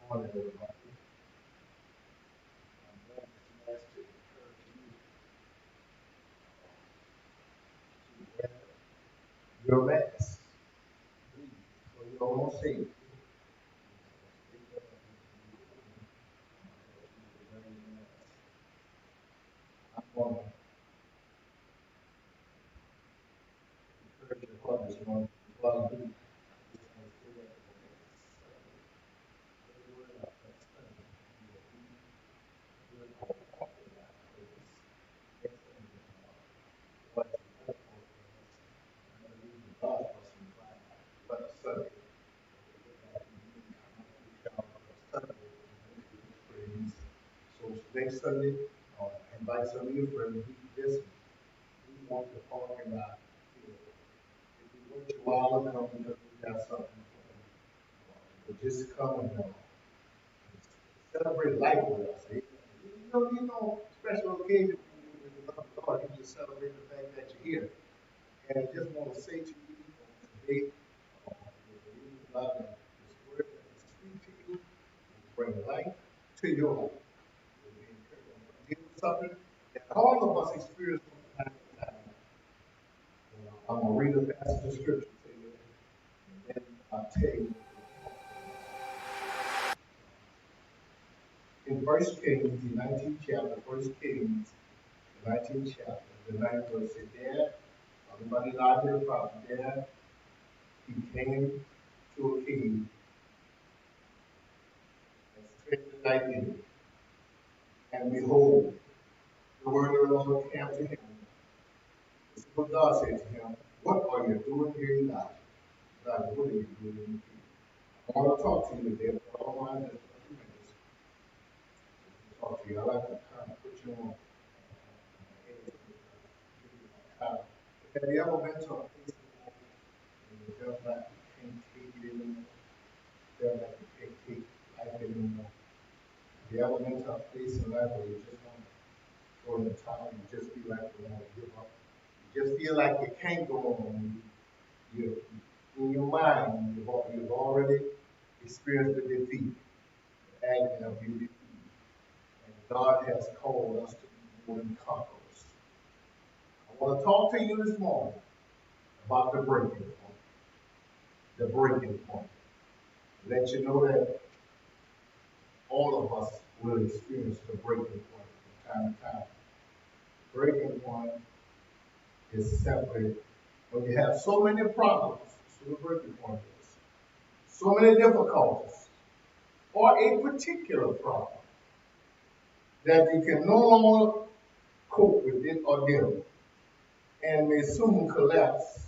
morning, everybody. I'm glad that you asked to encourage you to wear your mask. Please, for your own safety. I'm going to encourage your heart this morning. While I do, I just want to say that the word of that Sunday, we're going to talk about this. Next Sunday, what is the metaphor for us? I'm going to read the God for some time. What a Sunday. So next Sunday, invite some of your friends. Listen, we want to talk about it. If you wait a while to come because we got something for them, but just come and celebrate life with us. Special occasion when you love the Lord, you just celebrate the fact that you're here. And I just want to say to you today, God, that His word that is sweet to you, will bring life to your life. Something that all of us experience from time to time. I'm going to read a passage of scripture to you, and then I'll tell you. In 1 Kings, the 19th chapter, 1 Kings, the 19th chapter, the 9th verse said, there, everybody lied to the prophet, there, he came to a king and spent the night in it. And behold, the word of the Lord came to him. This is what God said to him, what are you doing here, Elijah? God, what are you doing here? I want to talk to you today. I don't mind just a few minutes to talk to you. I like to kind of put you on. Have you ever been to a place and you felt like you can't take it anymore? Felt like you can't take life anymore? Have you ever been to a place in life where you just want to throw in the towel and just feel like you want to give up? You just feel like you can't go on. In your mind, you've already experienced the defeat, the agony of your defeat. And God has called us to be more than conquerors. I want to talk to you this morning about the breaking point. The breaking point. Let you know that all of us will experience the breaking point from time to time. The breaking point is simply when you have so many problems, so the breaking point is. So many difficulties, or a particular problem that you can no longer cope with it or deal with, and may soon collapse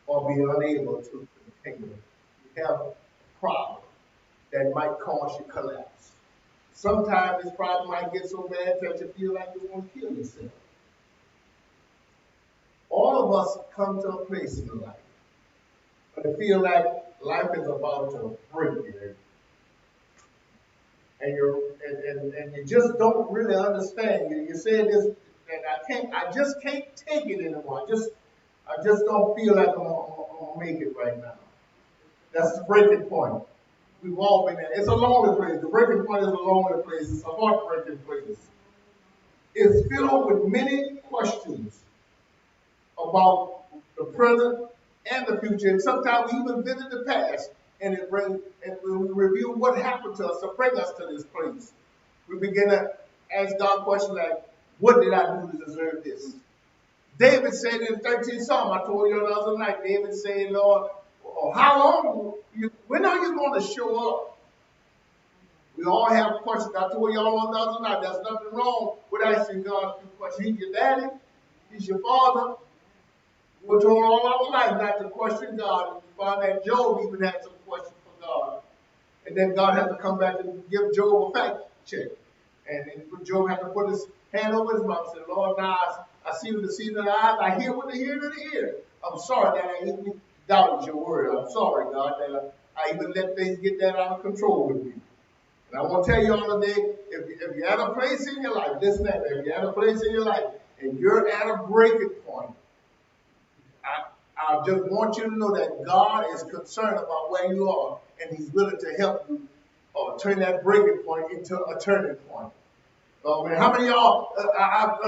or be unable to continue. You have a problem that might cause you collapse. Sometimes this problem might get so bad that you feel like you want to kill yourself. All of us come to a place in life where you feel like life is about to break you, and you just don't really understand. You say this, and I just can't take it anymore. I just don't feel like I'm gonna make it right now. That's the breaking point. We've all been there. It's a lonely place. The breaking point is a lonely place. It's a heartbreaking place. It's filled with many questions about the present and the future. And sometimes we even visit the past and we review what happened to us to bring us to this place. We begin to ask God questions like, what did I do to deserve this? David said in the 13th Psalm, I told you the other night, David said, Lord, how long, when are you going to show up? We all have questions. I told y'all on the other night, there's nothing wrong with asking God a few questions. He's your daddy. He's your father. We're told all our life not to question God. And we find that Job even had some questions for God. And then God had to come back and give Job a fact check. And Job had to put his hand over his mouth and say, Lord, now I see with the seeing of the eyes, I hear with the hearing of the ear. I'm sorry that I even doubted your word. I'm sorry, God, that I even let things get that out of control with me. And I want to tell you all today, if you're at a place in your life, listen to me, if you're at a place in your life and you're at a breaking point, I just want you to know that God is concerned about where you are and He's willing to help you or turn that breaking point into a turning point. Oh man, how many of y'all,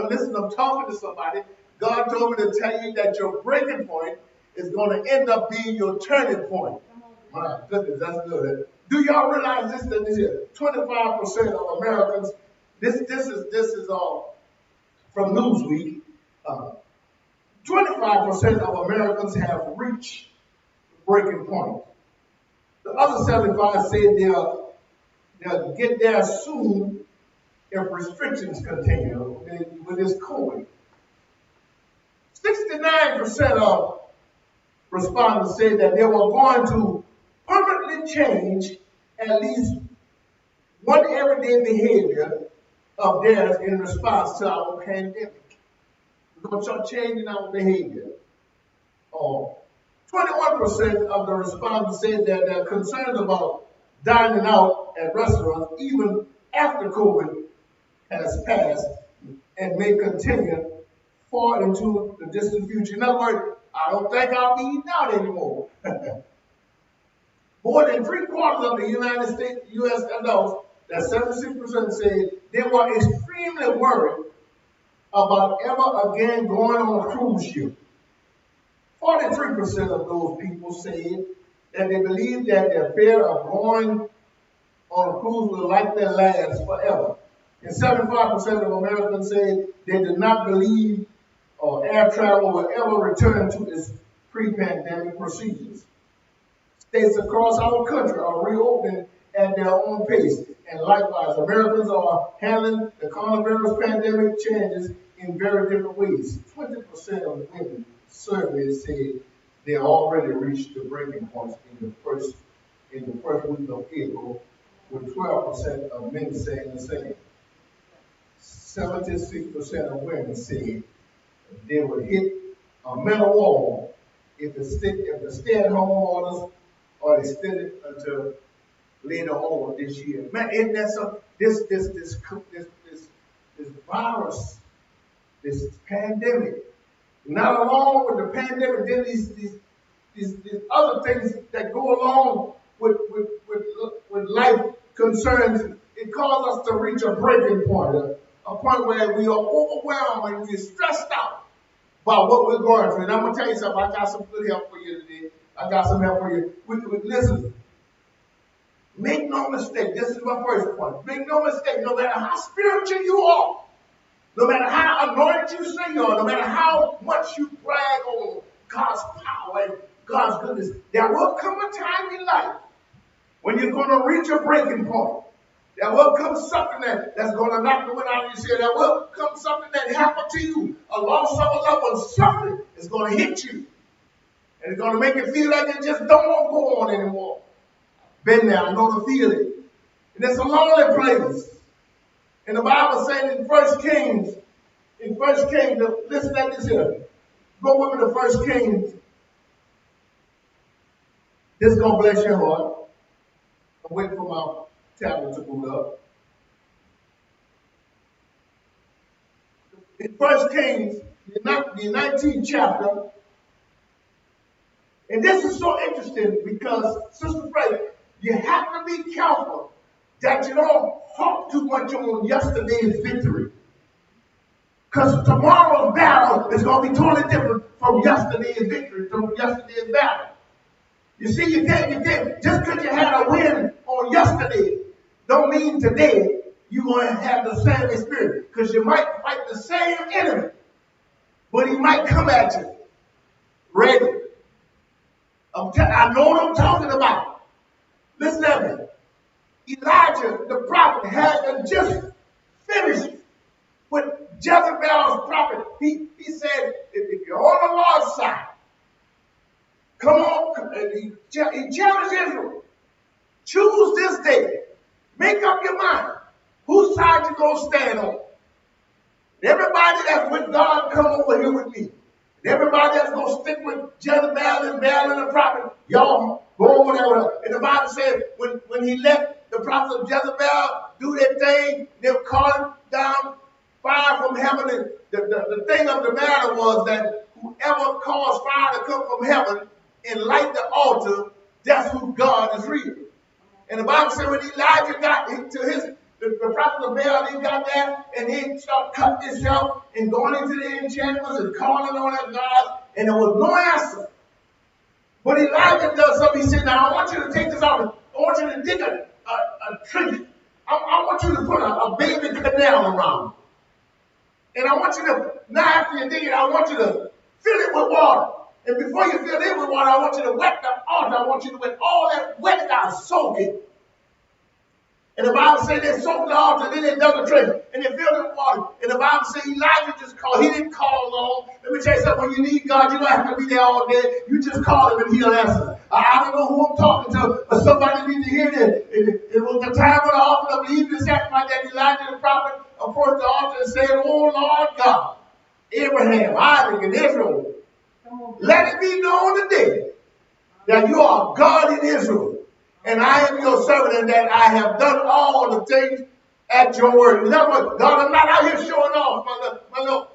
listen, I'm talking to somebody. God told me to tell you that your breaking point is going to end up being your turning point. My goodness, that's good. Do y'all realize this? That this is 25% of Americans. This is from Newsweek. 25% of Americans have reached the breaking point. The other 75 said they'll get there soon if restrictions continue with this COVID. 69% of respondents said that they were going to permanently change at least one everyday behavior of theirs in response to our pandemic. We're going to start changing our behavior. 21% of the respondents said that they're concerned about dining out at restaurants even after COVID has passed and may continue far into the distant future. In other words, I don't think I'll be eating out anymore. More than 3/4 of the United States, U.S. adults, that 76% said they were extremely worried about ever again going on a cruise ship. 43% of those people said that they believe that their fear of going on a cruise will likely last forever. And 75% of Americans said they did not believe air travel will ever return to its pre-pandemic procedures. States across our country are reopening at their own pace, and likewise, Americans are handling the coronavirus pandemic changes in very different ways. 20% of women surveyed said they already reached the breaking points in the first week of April, with 12% of men saying the same. 76% of women said they would hit a metal wall if the stay-at-home orders are extended until later on this year. Man, isn't that something? This virus, this pandemic, not along with the pandemic, then these other things that go along with life concerns, it causes us to reach a breaking point, a point where we are overwhelmed and we're stressed out about what we're going through. And I'm going to tell you something, I got some good help for you today. I got some help for you. Listen, make no mistake, this is my first point. Make no mistake, no matter how spiritual you are, no matter how anointed you say you are, no matter how much you brag on God's power and God's goodness, there will come a time in life when you're going to reach a breaking point. There will come something that's going to knock the wind out of your ear. There will come something that happened to you, a loss of a loved one. Something is going to hit you. And it's going to make you feel like you just don't want to go on anymore. Been there, I know the feeling. And it's a lonely place. And the Bible says in 1 Kings, listen at this here. Go with me to 1 Kings. This is going to bless your heart. I'm waiting for my tablet to boot up. In 1 Kings, the 19th chapter, and this is so interesting because, Sister Frey, you have to be careful that you don't harp too much on yesterday's victory. Because tomorrow's battle is going to be totally different from yesterday's victory, from yesterday's battle. You see, you can't, just because you had a win on yesterday, don't mean today you're going to have the same experience. Because you might fight the same enemy, but he might come at you ready. I know what I'm talking about. Listen to me. Elijah, the prophet, had just finished with Jezebel's prophet. He said, if you're on the Lord's side, come on. He challenged Israel. Choose this day. Make up your mind. Whose side you going to stand on? Everybody that's with God, come over here with me. And everybody that's going to stick with Jezebel and Baal and the prophet, y'all go over there with her. And the Bible says when he let the prophets of Jezebel do their thing, they were calling down fire from heaven. And the thing of the matter was that whoever caused fire to come from heaven and light the altar, that's who God is real. And the Bible said when Elijah got to the prophet of Baal, he got there and he started cutting himself and going into the enchantments and calling on that God, and there was no answer. But Elijah does something. He said, now I want you to take this out. I want you to dig a trench. I want you to put a baby canal around it. And I want you to, now after you dig it, I want you to fill it with water. And before you fill it with water, I want you to wet the altar. I want you to wet all that wet down, soak it. And the Bible said they soaked the altar, then they dug a trench, and they filled it with water. And the Bible said Elijah just called. He didn't call long. Let me tell you something. When you need God, you don't have to be there all day. You just call him and he'll answer. I don't know who I'm talking to, but somebody needs to hear this. It was the time of the offering of the evening sacrifice that Elijah the prophet approached the altar and said, "Oh Lord God, Abraham, Isaac, and Israel, let it be known today that you are God in Israel. And I am your servant, and that I have done all the things at your word." In other words, God, I'm not out here showing off my little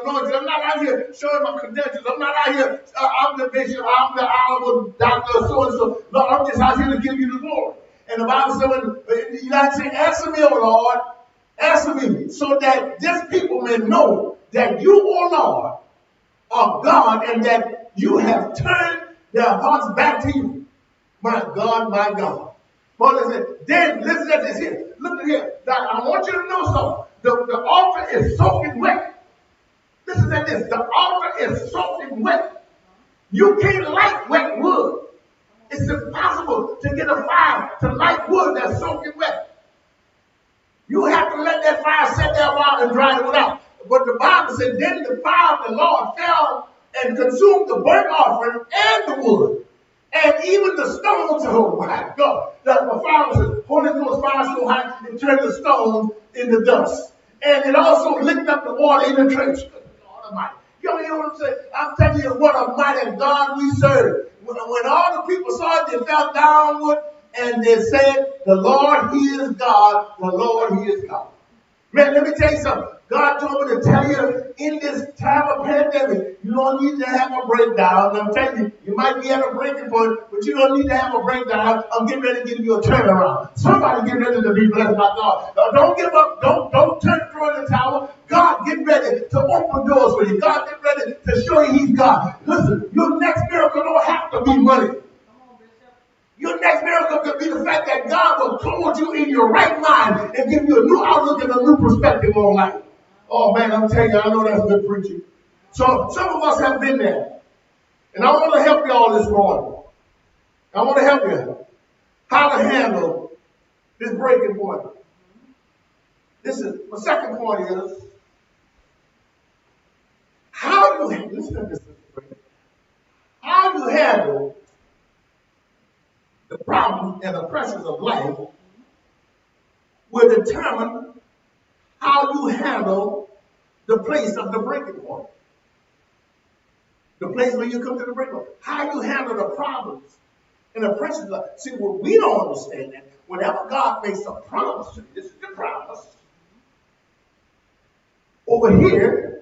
anointing. I'm not out here showing my credentials. I'm not out here, I'm the bishop, I'm the honorable doctor, so and so. No, I'm just out here to give you the glory. And the Bible said, when Elijah said, "Answer me, O Lord, answer me, so that this people may know that you, O Lord, are God, and that you have turned their hearts back to you. My God, my God." Paul said, then listen at this here. Look at here. Now, I want you to know something. The altar is soaking wet. Listen at this. The altar is soaking wet. You can't light wet wood. It's impossible to get a fire to light wood that's soaking wet. You have to let that fire set there a while and dry it out. But the Bible said, then the fire of the Lord fell and consumed the burnt offering and the wood. And even the stones, oh my God, the fire was Holy Ghost fire so hot, it turned the stones into dust. And it also licked up the water in the trench. God Almighty. You know what I'm saying? I'm telling you what a mighty God we serve. When all the people saw it, they fell downward and they said, "The Lord, He is God. The Lord, He is God." Man, let me tell you something. God told me to tell you, in this time of pandemic, you don't need to have a breakdown. I'm telling you, you might be at a breaking point, but you don't need to have a breakdown. I'm getting ready to give you a turnaround. Somebody get ready to be blessed by God. Don't give up. Don't throw in the towel. God, get ready to open doors for you. God, get ready to show you He's God. Listen, your next miracle don't have to be money. Your next miracle could be the fact that God will clothe you in your right mind and give you a new outlook and a new perspective on life. Oh man, I'm telling you, I know that's good preaching. So some of us have been there. And I want to help you all this morning. I want to help you how to handle this breaking point. This is my second point is how you listen to this. How you handle the problems and the pressures of life will determine how you handle the place of the breaking point. The place where you come to the breaking point. How you handle the problems and the pressures of life. See, what we don't understand that whenever God makes a promise to you, this is the promise. Over here,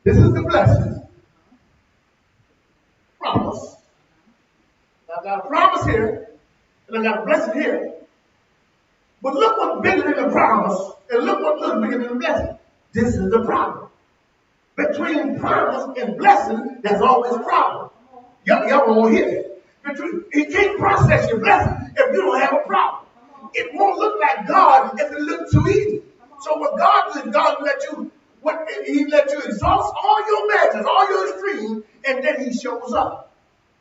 this is the blessing. Promise. I got a promise here, and I got a blessing here. But look what's bigger than the promise, and look what's bigger than the blessing. This is the problem. Between promise and blessing, there's always a problem. Y'all won't hear it. He can't process your blessing if you don't have a problem. It won't look like God if it looks too easy. So what God does, God He let you exhaust all your measures, all your extremes, and then He shows up.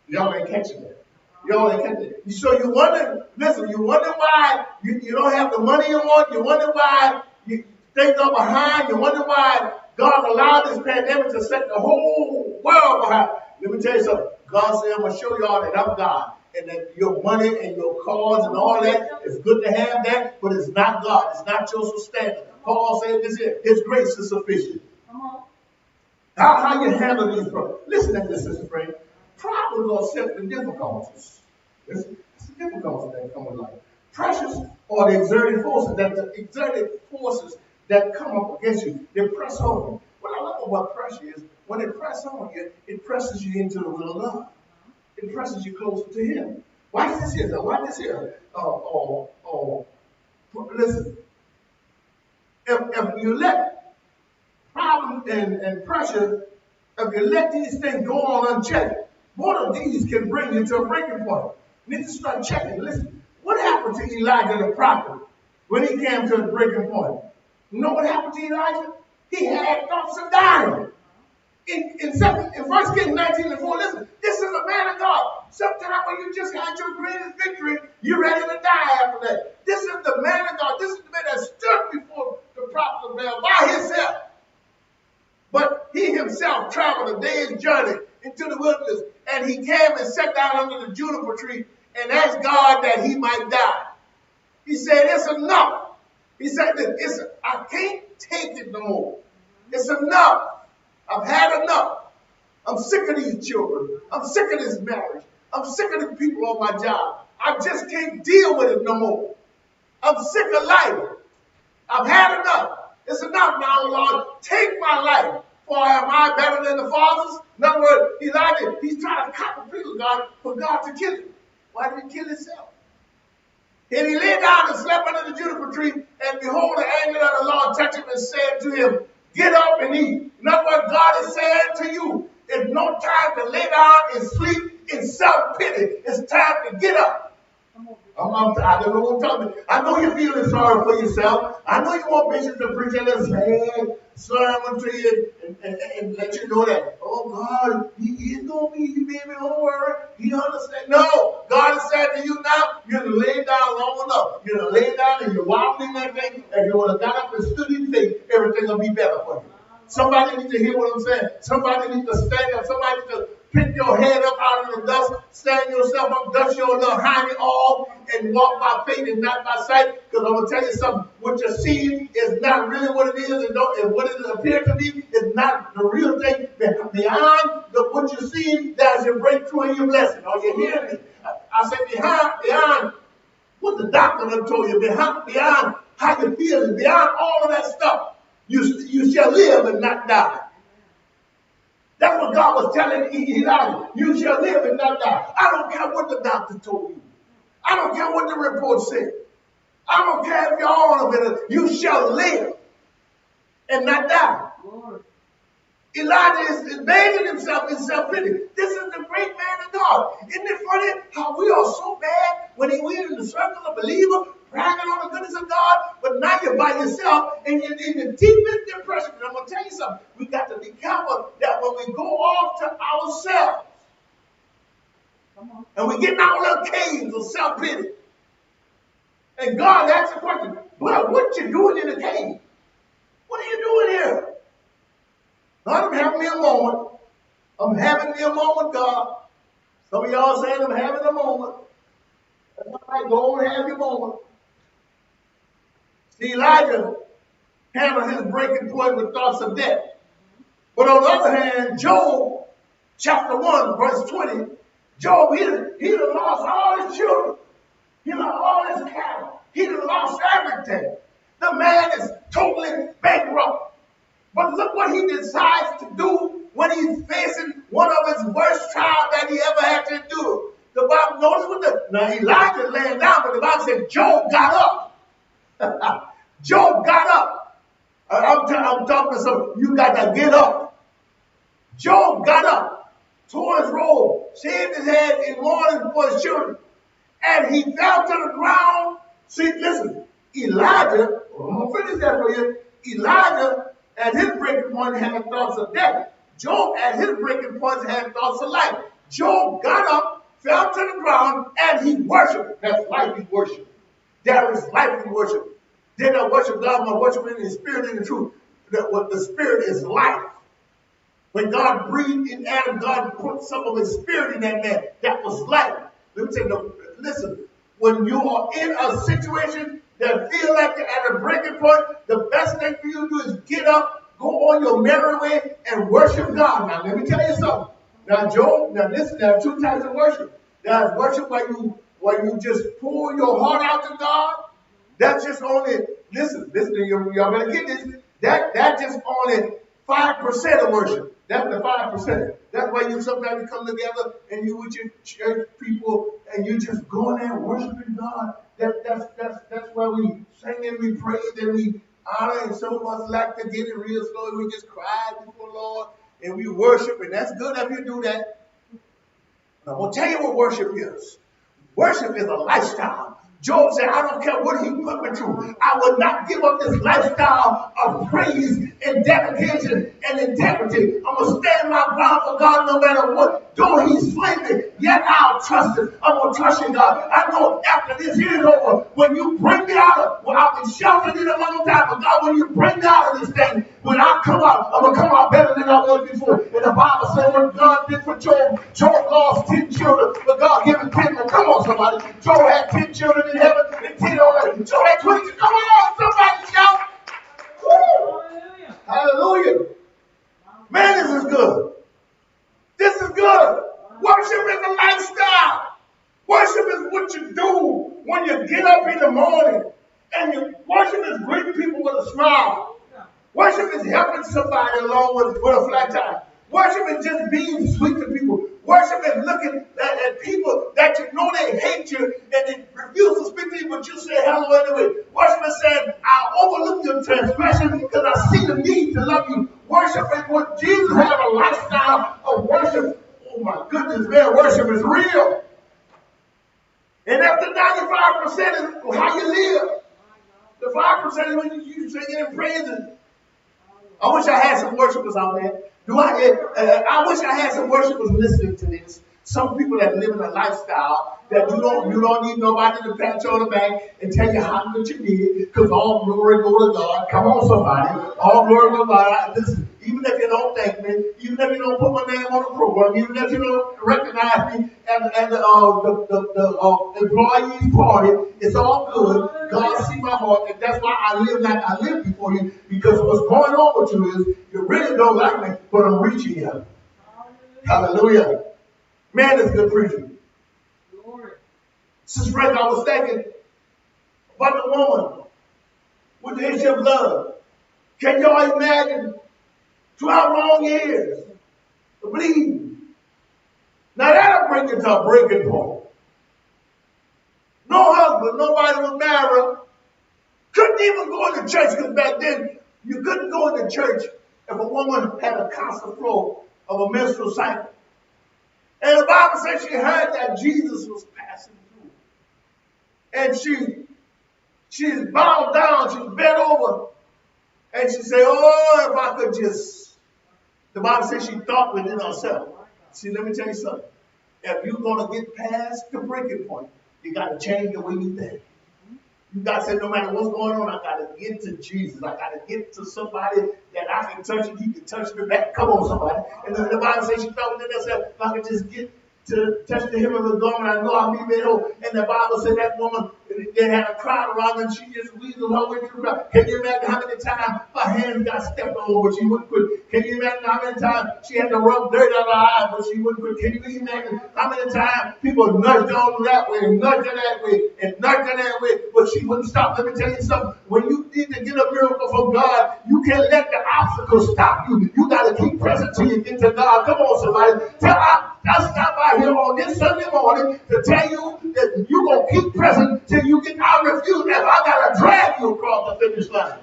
Y'all ain't catching it. Y'all ain't catching it. So you wonder, listen, you wonder why you don't have the money you want. You wonder why things are behind. You wonder why God allowed this pandemic to set the whole world behind. Let me tell you something. God said, I'm going to show y'all that I'm God. And that your money and your cars and all that, it's good to have that, but it's not God. It's not your standard. Paul said this here. His grace is sufficient. How you handle these problems. Listen to this, Sister Frank. Problems are simply difficulties. It's the difficulties that come in life. Pressures are the exerted forces that come up against you. They press on you. What I love about pressure is when it presses on you, it presses you into the will of God. It presses you closer to Him. Watch this here, though. Watch this here. Listen, if you let problems and pressure, if you let these things go on unchecked, one of these can bring you to a breaking point. You need to start checking. Listen, what happened to Elijah the prophet when he came to the breaking point? You know what happened to Elijah? He had thoughts of dying. In 1 Kings 19:4, listen, this is a man of God. Sometimes when you just had your greatest victory, you're ready to die after that. This is the man of God. This is the man that stood before the prophet of Baal by himself. But he himself traveled a day's journey into the wilderness, and he came and sat down under the juniper tree and asked God that he might die. He said, it's enough. He said, I can't take it no more. It's enough. I've had enough. I'm sick of these children. I'm sick of this marriage. I'm sick of the people on my job. I just can't deal with it no more. I'm sick of life. I've had enough. It's enough now, Lord. Take my life. For am I better than the fathers? In other words, Elijah, he's trying to copy people, God, for God to kill him. Why did he kill himself? And he lay down and slept under the juniper tree, and behold, the angel of the Lord touched him and said to him, get up and eat. In other words, God is saying to you, it's no time to lay down and sleep in self-pity. It's time to get up. I don't know what I'm talking about. I know you're feeling sorry for yourself. I know you want bishops to preach a little sad sermon to you and let you know that, oh, God, he is going to be you, baby. Don't worry. He understands. No, God is saying to you now, you're going to lay down long enough. You're going to lay down and you're wobbling in that thing, and you would have got up and stood in faith, everything will be better for you. Somebody needs to hear what I'm saying. Somebody needs to stand up. Somebody needs to pick your head up out of the dust, stand yourself up, dust your little hiney off, and walk by faith and not by sight. Because I'm going to tell you something. What you see is not really what it is, and what it appears to be is not the real thing. Beyond what you see, there's your breakthrough and your blessing. Are you hearing me? I say beyond what the doctor done told you, beyond how you feel, beyond all of that stuff, you shall live and not die. That's what God was telling Elijah. You shall live and not die. I don't care what the doctor told you. I don't care what the report said. I don't care if you're all of it. You shall live and not die. Lord. Elijah is bathing himself in self-pity. This is the great man of God. Isn't it funny how we are so bad when we're in the circle of believers, bragging on the goodness of God, but now you're by yourself and you're in the deepest depression. And I'm going to tell you something. We got to be careful that when we go off to ourselves and we get in our little caves of self-pity, and God asks the question, well, what you doing in the cave? What are you doing here? God, I'm having me a moment. I'm having me a moment, God. Some of y'all saying I'm having a moment. That's all right, go on and have your moment. See, Elijah handled his breaking point with thoughts of death. But on the other hand, Job, chapter 1, verse 20, Job, he done lost all his children. He lost all his cattle. He done lost everything. The man is totally bankrupt. But look what he decides to do when he's facing one of his worst trials that he ever had to endure. The Bible, notice what now Elijah laying down, but the Bible said Job got up. Job got up. I'm talking to some, you got to get up. Job got up, tore his robe, shaved his head in mourning for his children, and he fell to the ground. See, listen, Elijah, I'm going to finish that for you. Elijah, at his breaking point, had thoughts of death. Job, at his breaking point, had thoughts of life. Job got up, fell to the ground, and he worshiped. That's life he worshiped. There is life he worshiped. They don't worship God, but worship in the spirit and the truth. The spirit is life. When God breathed in Adam, God put some of his spirit in that man. That was life. Let me tell you, listen, when you are in a situation that feels like you're at a breaking point, the best thing for you to do is get up, go on your merry way, and worship God. Now, let me tell you something. Now, Job, listen, there are two types of worship. There's worship where you just pour your heart out to God. That's just only, listen, y'all better get this. That's just only 5% of worship. That's the 5%. That's why you sometimes come together and you with your church people and you just going there worshiping God. That's why we sing and we praise and we honor. And some of us like to get it real slow. We just cry before the Lord and we worship. And that's good if you do that. But I'm going to tell you what worship is. Worship is a lifestyle. Job said, I don't care what he put me through. I will not give up this lifestyle of praise and dedication and integrity. I'm going to stand my ground for God no matter what. Though he slay me, yet I'll trust him. I'm going to trust in God. I know after this year is over, when you bring me out of, well, I've been sheltered in a long time, but God, when you bring me out of this thing, when I come out, I'm going to come out better than I was before. And the Bible says what God did for Job, Job lost 10 children, but God gave him 10 more. Come on, somebody. Job had 10 children in heaven and 10 on earth. Job had 20. Come on, somebody shout. Woo. Hallelujah. Man, this is good. This is good. Worship is a lifestyle. Worship is what you do when you get up in the morning. And worship is greeting people with a smile. Worship is helping somebody along with a flat tire. Worship is just being sweet to people. Worship is looking at people that you know they hate you and they refuse to speak to you, but you say hello anyway. Worship is saying, I'll overlook your transgression because I see the need to love you. Worship is what Jesus had a lifestyle of worship. Oh my goodness, man, worship is real. And after 95% is how you live. The 5% is when you singing and praising. I wish I had some worshipers out there. I wish I had some worshipers listening to this. Some people that live in a lifestyle that you don't need nobody to pat you on the back and tell you how good you did, because all glory go to God. Come on, somebody. All glory go to God. Even if you don't thank me, even if you don't put my name on the program, even if you don't recognize me at the employees party, it's all good. God see my heart, and that's why I live like I live before you, because what's going on with you is you really don't like me, but I'm reaching you. Hallelujah. Man, it's good preaching. Sister Frank, I was thinking about the woman with the issue of blood. Can y'all imagine 12 long years of bleeding? Now that'll bring it to a breaking point. No husband, nobody would marry her. Couldn't even go into church, because back then you couldn't go into church if a woman had a constant flow of a menstrual cycle. And the Bible says she heard that Jesus was passing through. And she's bowed down, she's bent over, and she said, oh, if I could just. The Bible says she thought within herself. See, let me tell you something. If you're going to get past the breaking point, you got to change the way you think. You got to say, no matter what's going on, I got to get to Jesus. I got to get to somebody that I can touch and he can touch me back. Come on, somebody. And then the Bible says she thought within herself, if I could just get to touch the hem of the garment, I know I'll be made whole. And the Bible said that woman, they had a crowd around her and she just weaseled her way through the crowd. Can you imagine how many times her hands got stepped on, but she wouldn't quit? Can you imagine how many times she had to rub dirt out of her eyes, but she wouldn't quit? Can you imagine how many times people nudged on that way, and nudged her that way, and nudged her that way, but she wouldn't stop? Let me tell you something. When you need to get a miracle from God, you can't let the obstacles stop you. You got to keep pressing till you get to God. Come on, somebody. I stopped by here on this Sunday morning to tell you that you're going to keep pressing till you get out. I refuse that. I got to drag you across the finish line.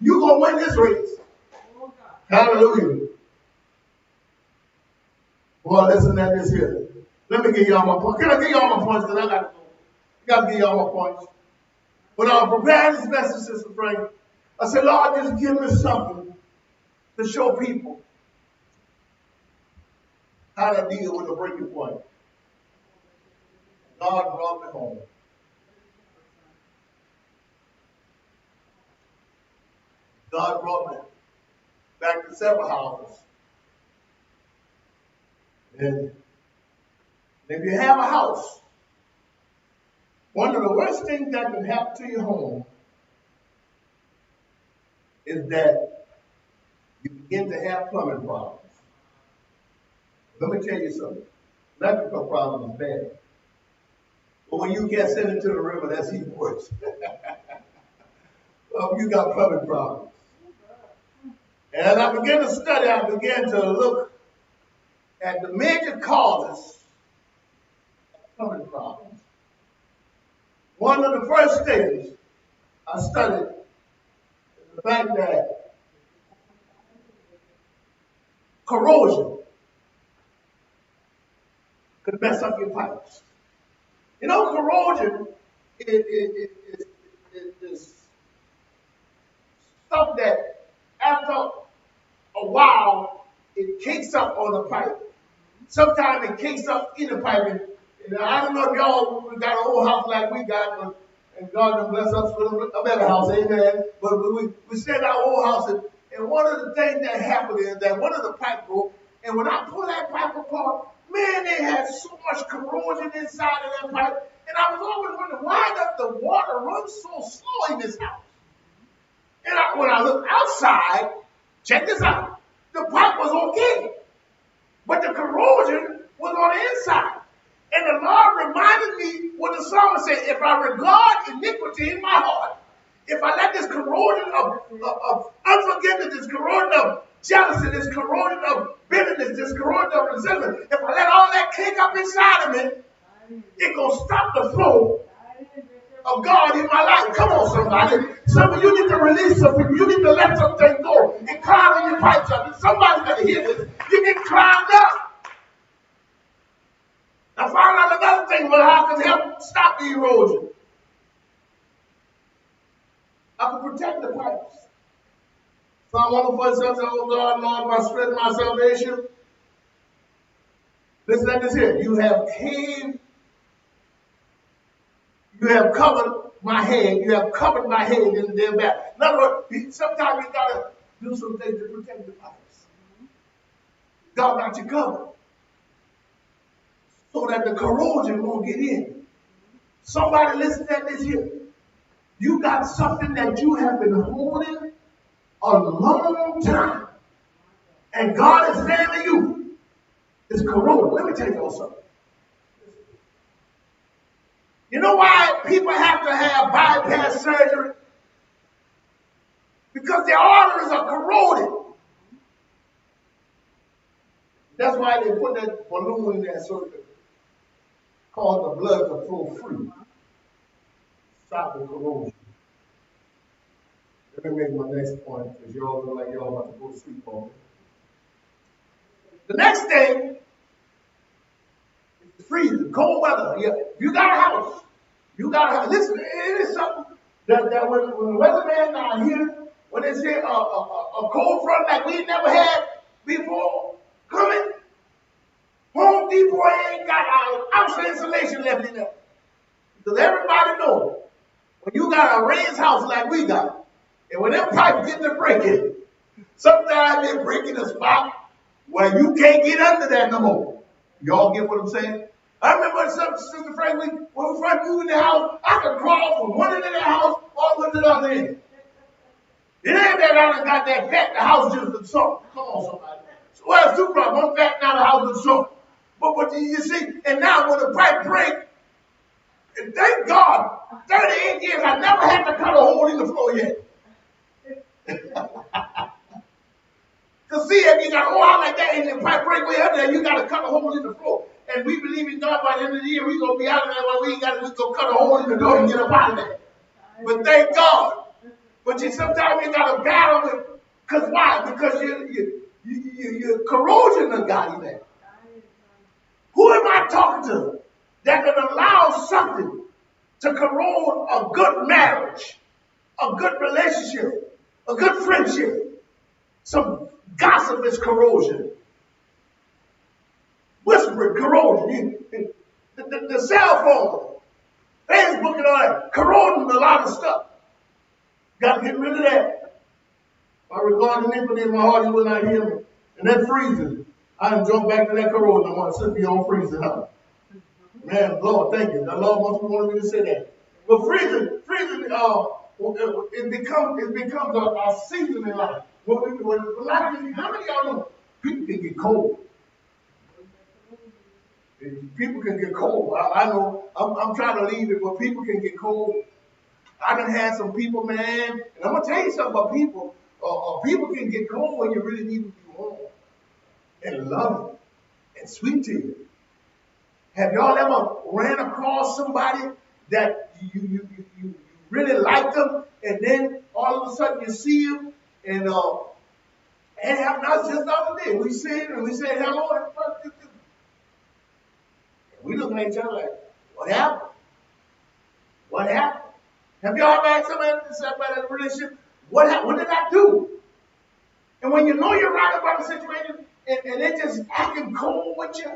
You're going to win this race. Hallelujah. Boy, listen at this here. Let me give y'all my points. Can I give y'all my points? Because I got to give y'all my points. When I was preparing this message, Sister Frank, I said, Lord, just give me something to show people how to deal with a breaking point. God brought me home. God brought me back to several houses. And if you have a house, one of the worst things that can happen to your home is that you begin to have plumbing problems. Let me tell you something. Electrical problem is bad. But when you get sent into the river, that's even worse. You got plumbing problems. And as I began to study, I began to look at the major causes of one of the first things I studied is the fact that corrosion could mess up your pipes. You know, corrosion is stuff that after a while it cakes up on the pipe. Sometimes it cakes up in the pipe. And I don't know if y'all got an old house like we got, but, and God will bless us with a better house, amen. But we stayed in our old house, and one of the things that happened is that one of the pipe broke, and when I pulled that pipe apart, man, they had so much corrosion inside of that pipe. And I was always wondering, why does the water run so slow in this house? And when I looked outside, check this out, the pipe was okay, but the corrosion was on the inside. And the Lord reminded me what the psalmist said, if I regard iniquity in my heart, if I let this corrosion of unforgiveness, this corrosion of jealousy, this corrosion of bitterness, this corrosion of resentment, if I let all that cake up inside of me, it's going to stop the flow of God in my life. Come on, somebody. Some of you need to release something. You need to let something go and climb your pipes up. Somebody's going to hear this. You get climbed up. I found out another thing about how I can help stop the erosion. I can protect the pipes. Psalm 104 says, oh God, Lord, my strength, my salvation. Listen to this here. You have covered my head. You have covered my head in their back. In other words, sometimes you got to do some things to protect the pipes. God got you covered, so that the corrosion won't get in. Somebody listen to this here. You got something that you have been holding a long time. And God is saying to you, it's corroding. Let me tell you something. You know why people have to have bypass surgery? Because their arteries are corroded. That's why they put that balloon in there so it cause the blood to flow free. Stop the corrosion. Let me make my next point, because y'all look like y'all about to go to sleep on me. The next thing is freezing, cold weather. Yeah, you got a house. You got a house. Listen, it is something that when the weatherman out here, when they say a cold front like we never had before coming, Home Depot ain't got our outside insulation left in there. Because everybody knows when you got a raised house like we got, and when them pipes get to breaking, sometimes they break in a spot where you can't get under that no more. Y'all get what I'm saying? I remember Sister Frank, when we first moved in the house, I could crawl from one end of the house all the way to the other end. It ain't that I done got that fat, the house just looks soft. Come on, somebody. So what's two problems? One fat, now the house looks soft. But you see, and now when the pipe break, and thank God, 38 years, I never had to cut a hole in the floor yet. Because see, if you got a hole out like that and the pipe break way up there, you got to cut a hole in the floor. And we believe in God by the end of the year, we're going to be out of there while we ain't got to just go cut a hole in the door and get up out of there. But thank God. But you sometimes you got to battle with, because why? Because your corrosion done got you there. Who am I talking to that can allow something to corrode a good marriage, a good relationship, a good friendship? Some gossip is corrosion. Whispering, corrosion. The cell phone, Facebook and all that, corroding a lot of stuff. Got to get rid of that. If I regard iniquity in my heart, you will not hear me. And that freezing. I done jump back to that corrosion. I want to sit me on freezing, huh? Man, Lord, thank you. The Lord must be wanting me to say that. But freezing, it becomes a season in life. How many of y'all know people can get cold? People can get cold. I know. I'm trying to leave it, but people can get cold. I done had some people, man, and I'm gonna tell you something about people. People can get cold when you really need to be warm and loving and sweet to you. Have y'all ever ran across somebody that you really like them, and then all of a sudden you see them, and it happened us just the other day. We see it and we say hello, and we looking at each other like, what happened? What happened? Have y'all ever asked somebody in a relationship, what happened? What did I do? And when you know you're right about the situation, and they're just acting cold with you,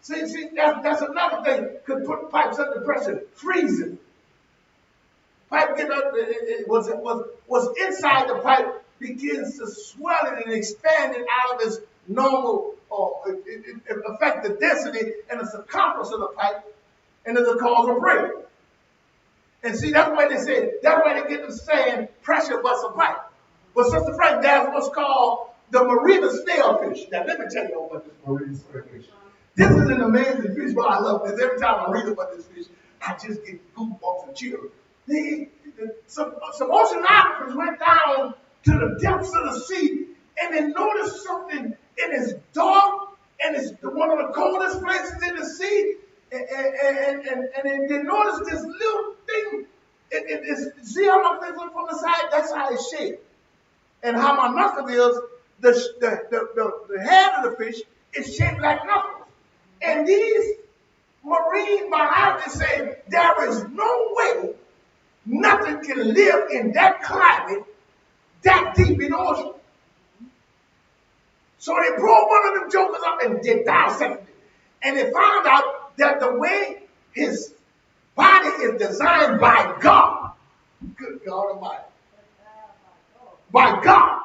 see, that's another thing. Could put pipes under pressure, freezing. Pipe get up, was inside the pipe begins to swell it and expand it out of its normal, it affects the density and the circumference of the pipe, and it'll cause a break. And see, that's why they say, that's why they get the saying, pressure busts a pipe. But Sister Frank, that's what's called the marina snailfish. Now, let me tell you about this marina snailfish. This is an amazing fish, but I love this. Every time I read about this fish, I just get goosebumps and chills. Some oceanographers went down to the depths of the sea, and they noticed something, and it's dark, and it's one of the coldest places in the sea, and they noticed this little thing. See how my things look from the side? That's how it's shaped. And how my knuckle is, the head of the fish is shaped like knuckles. And these marine biologists say there is no way nothing can live in that climate that deep in the ocean. So they brought one of them jokers up and they dissected it. And they found out that the way his body is designed by God, good God Almighty, by God,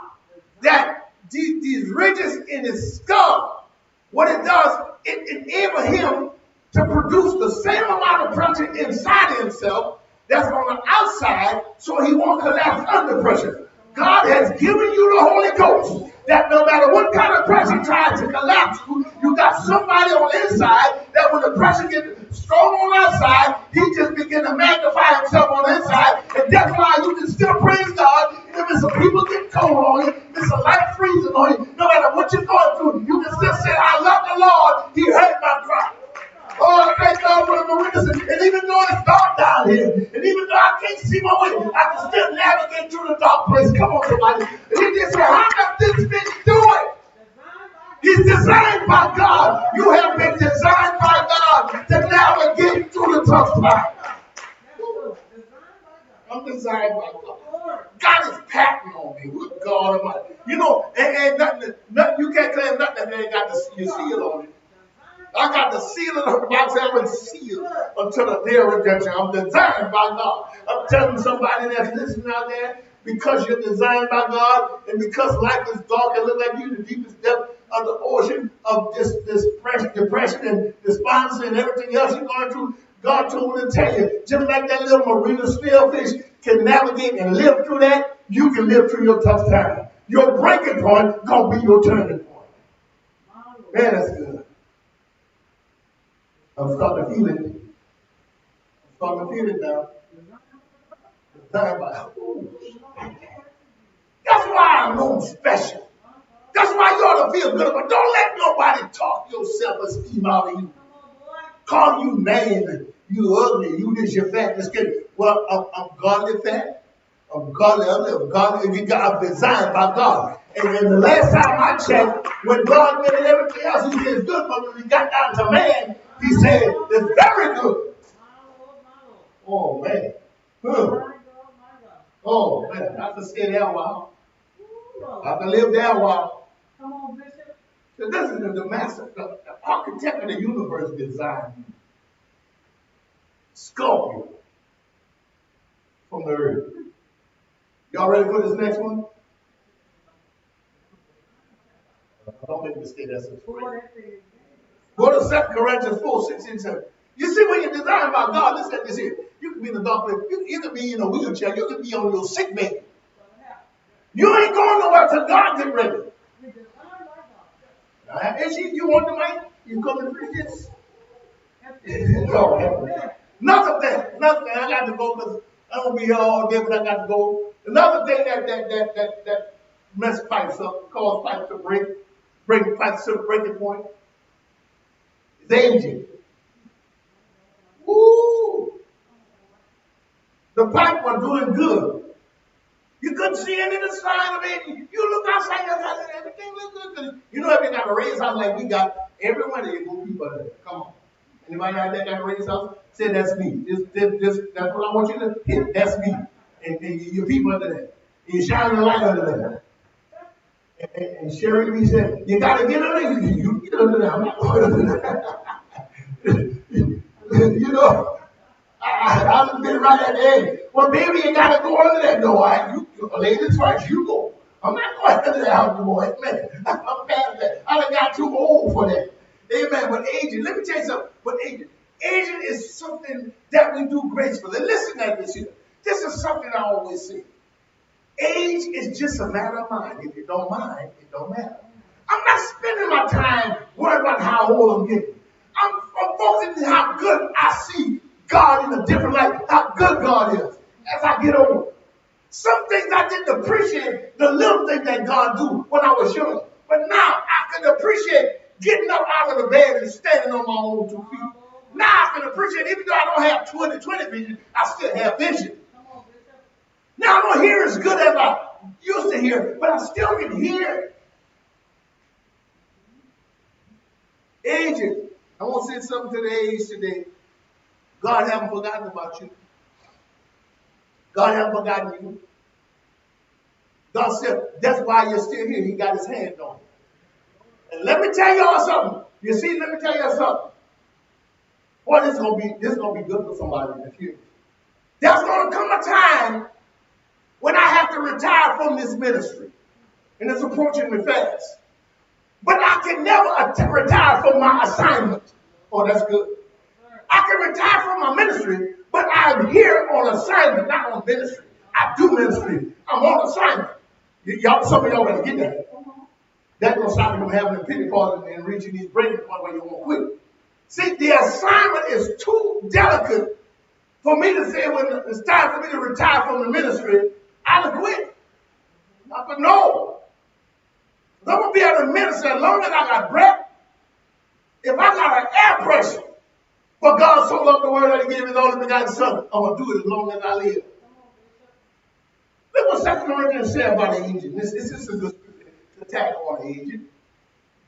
that these ridges in his skull, what it does, it enables him to produce the same amount of pressure inside of himself that's on the outside, so he won't collapse under pressure. God has given you the Holy Ghost, that no matter what kind of pressure tries to collapse you, you got somebody on the inside that when the pressure gets strong on the outside, he just begin to magnify himself on the inside, and that's why you can still praise God. If it's some people getting cold on you, if it's a light freezing on you, no matter what you're going through, you can still say, I love the Lord, he heard my cry. Oh, thank God for the witnesses. And even though it's dark down here, and even though I can't see my way, I can still navigate through the dark place. Come on, somebody. And he just said, how does this fish do it? He's designed by God. You have been designed by God to navigate through the tough time. I'm designed by God. God is patting on me. Good God Almighty. You know, and nothing, you can't claim nothing that ain't got your seal on it. I got the seal of the Bible says I'm sealed until the day of redemption. I'm designed by God. I'm telling somebody that's listening out there, because you're designed by God, and because life is dark and look like you in the deepest depth of the ocean of this depression and despondency and everything else you're going through, God told me to tell you, just like that little marina snailfish can navigate and live through that, you can live through your tough time. Your breaking point gonna be your turning point. Man, that's good. I'm starting to feel it. I'm starting to feel it now. That's why I know I'm special. That's why you ought to feel good. But don't let nobody talk your self-esteem out of you. Call you man, you ugly, you this, you're fat, this kid. Well, I'm godly fat. I'm godly ugly. I'm godly. I'm designed by God. And then the last time I checked, when God made everything else, he said it's good. But when we got down to man, he said it's very good. Oh, man. Oh, man. I have to stay there a while. I have to live there a while. Come on, Bishop. So this is the master, the architect of the universe designed you. Sculpt you from the earth. Y'all ready for this next one? Don't make me stay there. Go to 2 Corinthians 4:16-17. You see, when you're designed by God, listen to this here. You can be in a dark place. You can be in a wheelchair. You can be on your sick bed. You ain't going nowhere till God get ready. You want the mic? You come to preach this? Nothing. I got to go because I don't be here all day, but I got to go. Another thing that mess pipes up, cause pipes to bring pipes to the breaking point, is aging. Woo! The pipe was doing good. You couldn't see any of the sign of it. You look outside, everything looked good. You know, if you got a raised house like we got, every one of you go people there. Come on. Anybody out there got a raised house? Say, that's me. That's what I want you to hit. That's me. And your people under there. And you shine the light under there. And Sherry B said, you got to get under there. You get under there. I'm not going under there. You know, I've been right at the edge. Well, baby, you got to go under that door. You ladies first, you go. I'm not going under that house anymore. Amen. I'm past that. I done got too old for that. Amen. But aging, let me tell you something. But aging is something that we do gracefully. Listen to this here. This is something I always say. Age is just a matter of mind. If you don't mind, it don't matter. I'm not spending my time worrying about how old I'm getting. I'm focusing on how good I see God in a different light, how good God is as I get older. Some things I didn't appreciate, the little things that God do when I was young. But now I can appreciate getting up out of the bed and standing on my own 2 feet. Now I can appreciate, even though I don't have 20/20 vision, I still have vision. Now I don't hear as good as I used to hear, but I still can hear. Aging. I want to say something to the age today. God haven't forgotten about you. God haven't forgotten you. God said, that's why you're still here. He got his hand on you. And let me tell y'all something. You see, let me tell y'all something. Boy, this is gonna be good for somebody in the future. There's gonna come a time when I have to retire from this ministry. And it's approaching me fast. But I can never retire from my assignment. Oh, that's good. I can retire from my ministry, but I'm here on assignment, not on ministry. I do ministry. I'm on assignment. Some of y'all better get that. That's going to stop you from having a pity party and reaching these breaking point where you won't quit. See, the assignment is too delicate for me to say when it's time for me to retire from the ministry, I'll quit. But no. I'm going to be able to minister as long as I got breath. If I got an air pressure, but God so loved the world that he gave his only begotten son, I'm going to do it as long as I live. Look what 2 Corinthians says about aging. This is a good attack on aging.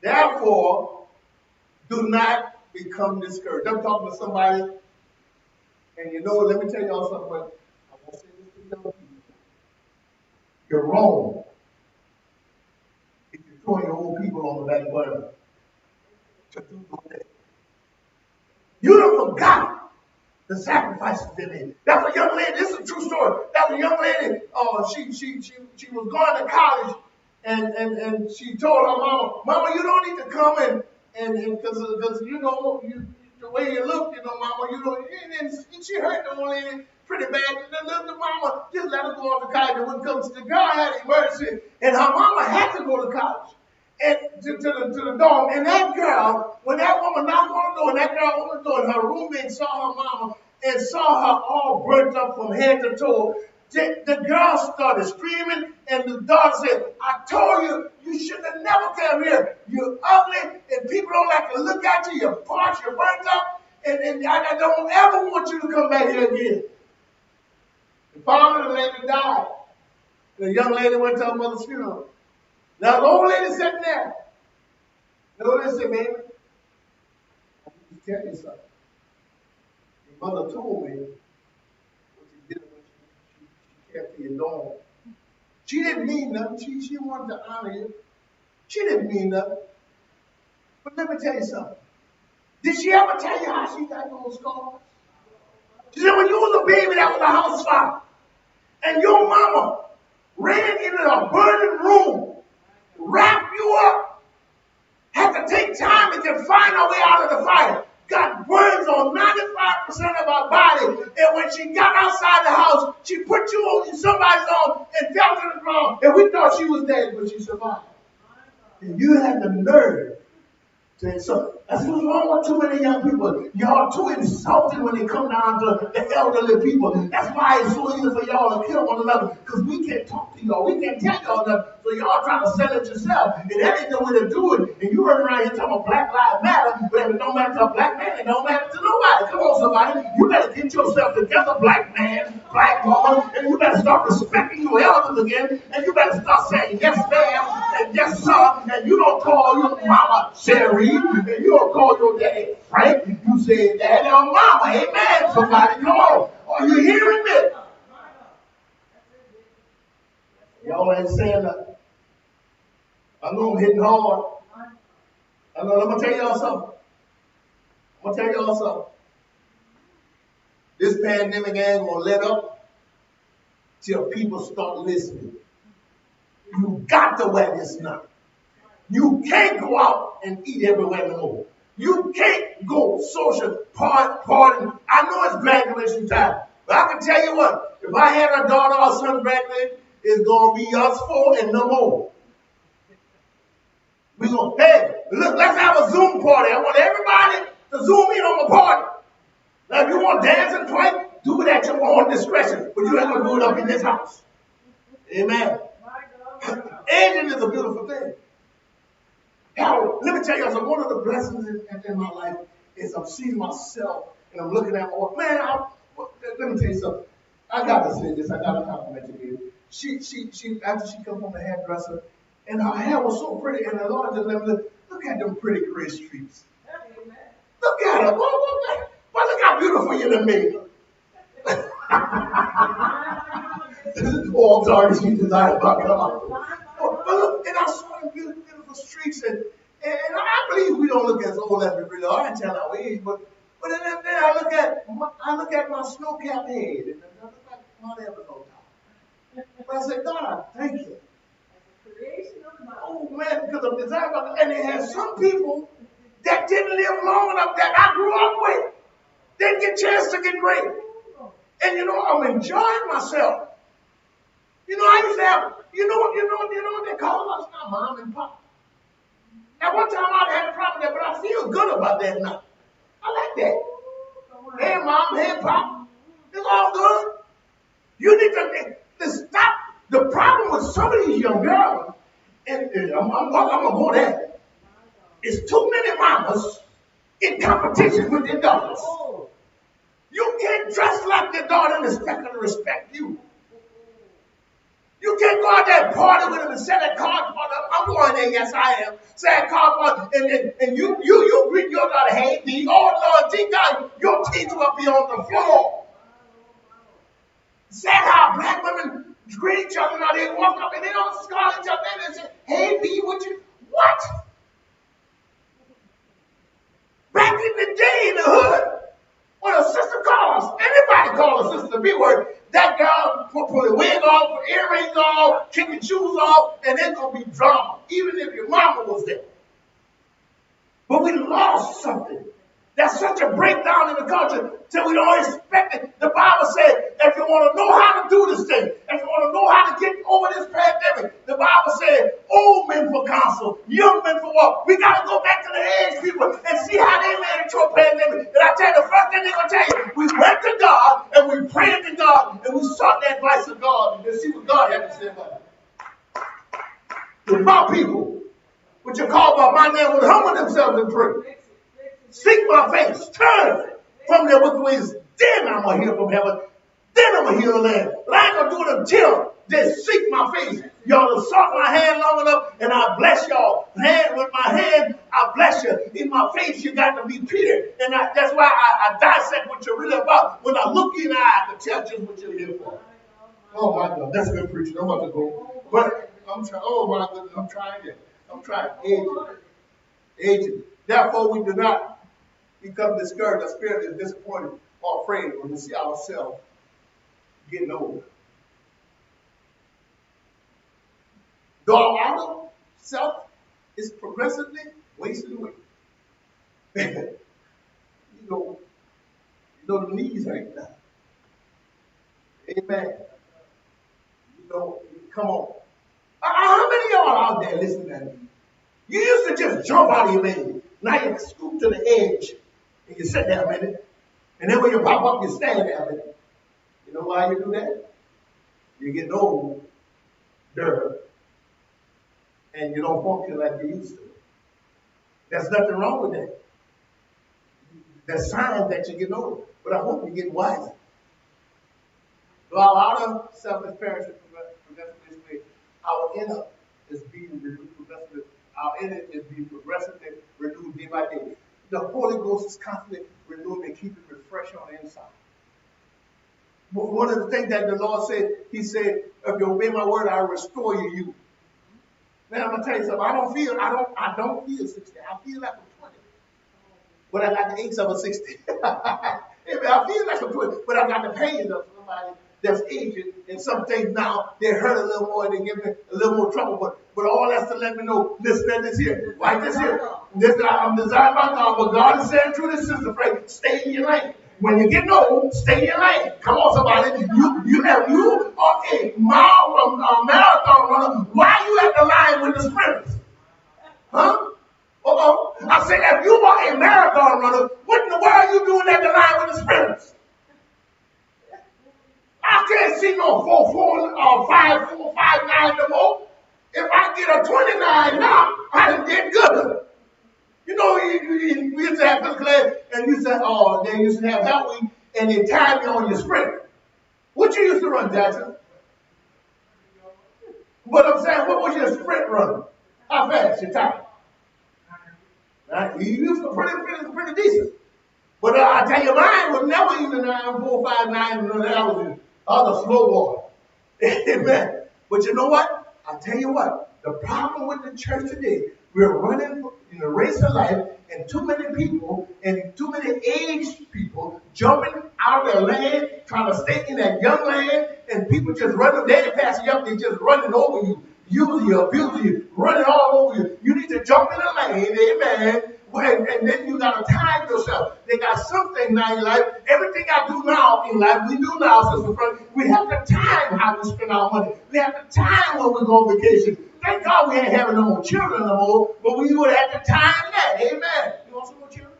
Therefore, do not become discouraged. I'm talking to somebody, and you know, let me tell y'all something, but I want to say this to young people. You're wrong if you're throwing your old people on the back burner to do good. You don't forgot the sacrifices they made. That's a young lady. This is a true story. That's a young lady. She was going to college, and she told her mama, "Mama, you don't need to come and because you know the way you look, you know, Mama, you don't." And she hurt the old lady pretty bad. The mama just let her go off to college and wouldn't come. The girl had an emergency, and her mama had to go to college. And to the dorm, and that girl, when that woman knocked on the door, and that girl opened the door, and her roommate saw her mama and saw her all burnt up from head to toe, the girl started screaming, and the daughter said, "I told you, you should have never come here. You're ugly, and people don't like to look at you. You're parched, you're burnt up, and I don't ever want you to come back here again." The father of the lady died. The young lady went to her mother's funeral. Now, the old lady sitting there. The old lady said, "Baby, I need to tell you something. Your mother told me what you did when she kept you alone. She didn't mean nothing. She wanted to honor you. She didn't mean nothing. But let me tell you something. Did she ever tell you how she got those scars? She said, when you was a baby, that was a house fire. And your mama ran into a burning room, wrap you up, had to take time and then find our way out of the fire. Got burns on 95% of our body. And when she got outside the house, she put you on somebody's arm and fell to the ground. And we thought she was dead, but she survived. And you had the nerve So that's what's wrong with too many young people. Y'all too insulting when they come down to the elderly people. That's why it's so easy for y'all to kill one another, because we can't talk to y'all. We can't tell y'all nothing. So y'all trying to sell it yourself. And that ain't the way to do it. And you run around here talking about Black Lives Matter, but if it don't matter to a black man, it don't matter to nobody. Come on, somebody. You better get yourself together, black man, black woman, and you better start respecting your elders again. And you better start saying yes, ma'am, and yes, sir. And you don't call your mama Sherry, and you don't call your daddy Frank. You say daddy or mama. Amen. Somebody, come on. Are you hearing me? Y'all ain't saying nothing. I know I'm hitting hard. I'm going to tell y'all something. I'm going to tell y'all something. This pandemic ain't going to let up till people start listening. You got to wear this now. You can't go out and eat everywhere no more. You can't go social party. I know it's graduation time, but I can tell you what, if I had a daughter or son graduate, it's going to be us four and no more. We're going to, hey, look, let's have a Zoom party. I want everybody to Zoom in on the party. Now, if you want to dance and play, do it at your own discretion, but you ain't going to do it up in this house. Amen. Aging is a beautiful thing. Now, let me tell you something. One of the blessings in my life is I'm seeing myself and I'm looking at, oh, man, let me tell you something. I got to say this. I got to compliment you. She after she come from the hairdresser, and her hair was so pretty, and the Lord just let me look at them pretty gray streaks. Look at her. Boy, look how beautiful you done made her. Oh, I'm sorry, she desired about come. But look, and I saw them beautiful streaks, and I believe we don't look as old as we really are. I tell our age, but then I look at my snow-capped head, and I look like Mount Everest on top. But I said, God, thank you. Oh man, because I'm desired about it. And it has some people that didn't live long enough that I grew up with. Didn't get a chance to get great. And you know, I'm enjoying myself. You know, I used to have, you know what they call us now, mom and pop. At one time I had a problem with that, but I feel good about that now. I like that. Hey mom, hey pop. It's all good. You need to stop. The problem with some of these young girls, and I'm gonna go there. It's too many mamas in competition with their daughters. You can't dress like your daughter and expect her to respect you. You can't go out there and party with them and set that card for them. I'm going there, yes I am. Set that card for them, and you greet your daughter, hey D, oh Lord, G God, your teeth will be on the floor. Is that how black women greet each other now? They walk up and they don't scar each other and they say, hey B, what? Back in the day in the hood, when a sister calls, anybody calls a sister the B word, that girl put a wig off, earrings off, kicking shoes off, and there's going to be drama, even if your mama was there. But we lost something. That's such a breakdown in the culture till we don't expect it. The Bible said, if you want to know how to do this thing, if you want to know how to get over this pandemic, the Bible said, old men for counsel, young men for what? We got to go back to the age people and see how they made it to a pandemic. And I tell you, the first thing they're going to tell you, we went to God and we prayed to God and we sought the advice of God and see what God had to say about it. If my people, which are called by my name, would humble themselves and pray, seek my face, turn from their wicked ways, then I'm going to hear from heaven, then I'm going to heal the land. But I ain't going to do it until they seek my face. Y'all have sought my hand long enough, and I bless y'all. With my hand, I bless you. In my face, you got to be Peter. And that's why I dissect what you're really about. When I look in the eye, I can tell just what you're here for. Oh, my God, that's good preaching. I'm about to go. But I'm trying. Oh, my goodness, I'm trying it. I'm trying. Aging. Therefore, we do not become discouraged, or spiritually disappointed, or afraid when we see ourselves getting older. Though our outer self is progressively wasting away. you know the knees right now. Amen. Come on. How many of y'all out there listening to me? You used to just jump out of your bed. Now you scoot to the edge and you sit there a minute. And then when you pop up, you stand there a minute. You know why you do that? You get older and you don't function like you used to. There's nothing wrong with that. There's signs that you're getting older. But I hope you're getting wiser. So our outer self parents progressively this way. Our inner is being renewed progressively. Our inner is being progressively renewed day by day. The Holy Ghost is constantly renewing and keeping refreshed on the inside. But one of the things that the Lord said, He said, if you obey my word, I'll restore you. Man, I'm gonna tell you something. I don't feel 60. I feel like I'm 20. But I got the aches of a 60. I feel like I'm 20, but I got the pain of somebody that's aging, and some things now they hurt a little more, they give me a little more trouble. But all that's to let me know, listen, this here, right this here. This I'm designed by God, but God is saying through this sister, Frank, stay in your lane. When you get old, stay in your lane. Come on, somebody. You are a marathon runner. Why are you at the line with the sprinters? Huh? I said, if you are a marathon runner, what in the world are you doing at the line with the sprinters? I can't see no 5, 4, 5, 9 no more. If I get a 29 now, I done did good. You know, we used to have physical class, and they used to have health week, and they tied me on your sprint. What you used to run, Jackson? But I'm saying, what was your sprint run? How fast your time? Right? You used to pretty decent. But I tell you, mine was never even 9, 4, 5, 9. I was a slow boy. Amen. But you know what? I tell you what. The problem with the church today, we're running in the race of life, and too many people and too many aged people jumping out of their lane, trying to stay in that young lane, and people just running. They ain't passing you up, they just running over you, using you, abusing you, running all over you. You need to jump in the lane, amen. And then you got to time yourself. They got something now in life. Everything I do now in life, we do now, Sister Frank. We have to time how we spend our money. We have to time when we go on vacation. Thank God we ain't having no more children no more, but we would have to time that. Amen. You want some more children?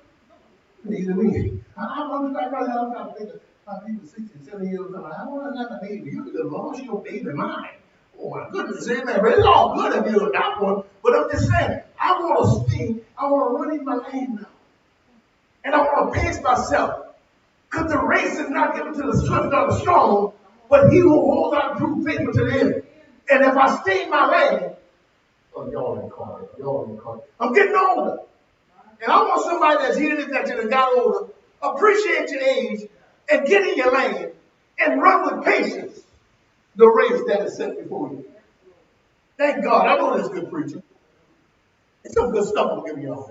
Neither me. I want to rather have a people 60, 70 years old. I want another baby. You can launch your baby mine. Oh my goodness, amen. But it's all good if you adopt one. But I'm just saying, I want to stay, I want to run in my lane now. And I want to pace myself. Because the race is not given to the swift or the strong, but he who holds out true faith to the end. And if I stay in my lane, y'all ain't caught it. I'm getting older. And I want somebody that's here that you got older, appreciate your age, and get in your lane, and run with patience the race that is set before you. Thank God. I know that's good preaching. It's some good stuff I'm giving y'all.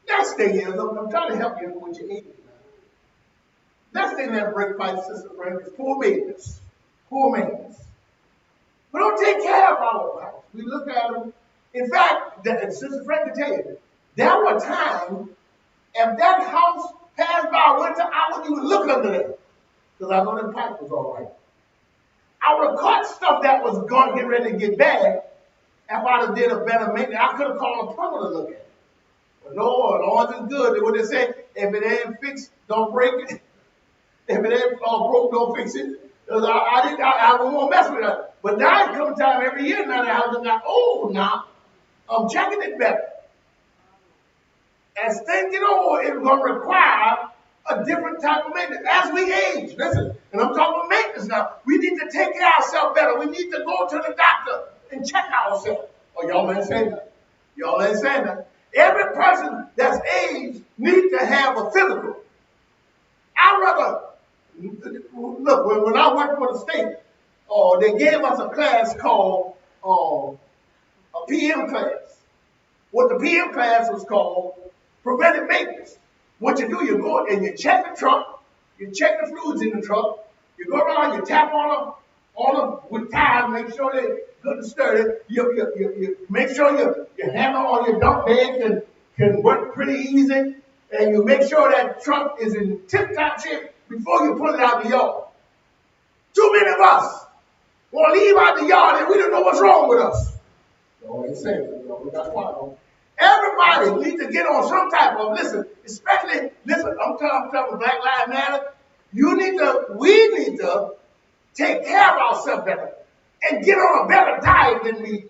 Next thing is, I'm trying to help you with your age. Next thing that break fight, Sister Frank, is poor maintenance. Poor maintenance. We don't take care of our house. We look at them. In fact, Sister Frank can tell you, there were times, if that house passed by winter, I wouldn't even look under there. Because I know the pipe was all right. I would have caught stuff that was going to get ready to get bad. If I'd have did a better maintenance, I could have called a plumber to look at it. But no, Lord is good. They would have said, if it ain't fixed, don't break it. If it ain't broke, don't fix it. I won't want to mess with it. But now it comes time every year now the house got old now. I'm checking it better. As things get old, it's going to require a different type of maintenance. As we age, listen, and I'm talking about maintenance now, we need to take care of ourselves better. We need to go to the doctor and check ourselves. Oh, y'all ain't saying that. Y'all ain't saying that. Every person that's aged needs to have a physical. I'd rather, look, when I worked for the state, they gave us a class called a PM class. What the PM class was called, preventive maintenance. What you do, you go and you check the truck, you check the fluids in the truck, you go around, you tap on them with tires, make sure they're good and sturdy. You make sure your handle on your dump bag can work pretty easy, and you make sure that truck is in tip-top shape before you put it out the yard. Too many of us want to leave out the yard and we don't know what's wrong with us. No, ain't saying it. We got quiet on. Everybody needs to get on some type of, listen, especially, listen, I'm talking Black Lives Matter. We need to take care of ourselves better and get on a better diet than me.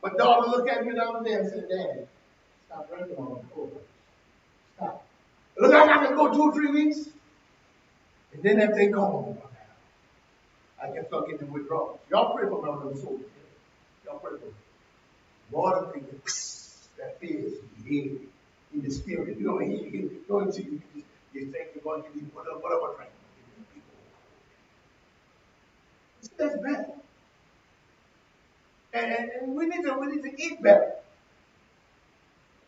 My daughter looked at me the other day and said, Daddy, stop drinking on the floor. Stop. Look like I can go 2 or 3 weeks, and then that thing gone. I can start getting withdrawals. Y'all pray for me on the soul. Y'all pray for me. Water thinking, that feels heavy in the spirit. You know, going to you think you're going to need whatever drink. That's bad. And we need to eat better.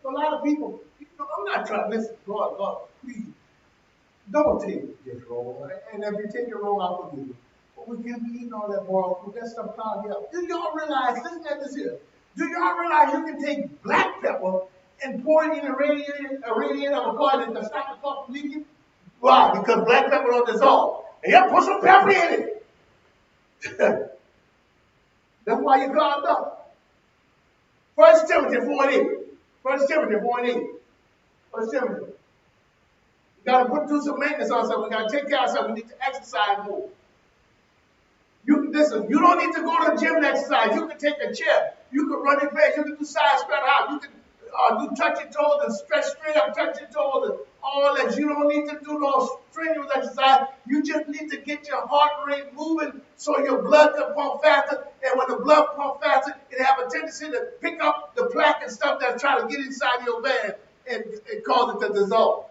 A lot of people, I'm not trying to listen. God, please, don't take this wrong. And if you take it wrong, I'll forgive you. But we can't be eating all that boiled food. That stuff clouds you up. Do y'all realize, listen at this here. Do y'all realize you can take black pepper and pour it in a radiator of a car that can stop the car from leaking? Why? Because black pepper don't dissolve. And you put some pepper in it. That's why you're clogged up. 1 Timothy 4:8. 1 Timothy 4:8. 1 Timothy. We got to do some maintenance on something. We got to take care of something. We need to exercise more. Listen, you don't need to go to the gym to exercise. You can take a chair. You can run in bed. You can do side spread out. You can do touch your toes and stretch straight up, touch your toes and all that. You don't need to do no strenuous exercise. You just need to get your heart rate moving so your blood can pump faster. And when the blood pumps faster, it have a tendency to pick up the plaque and stuff that's trying to get inside your vein and cause it to dissolve.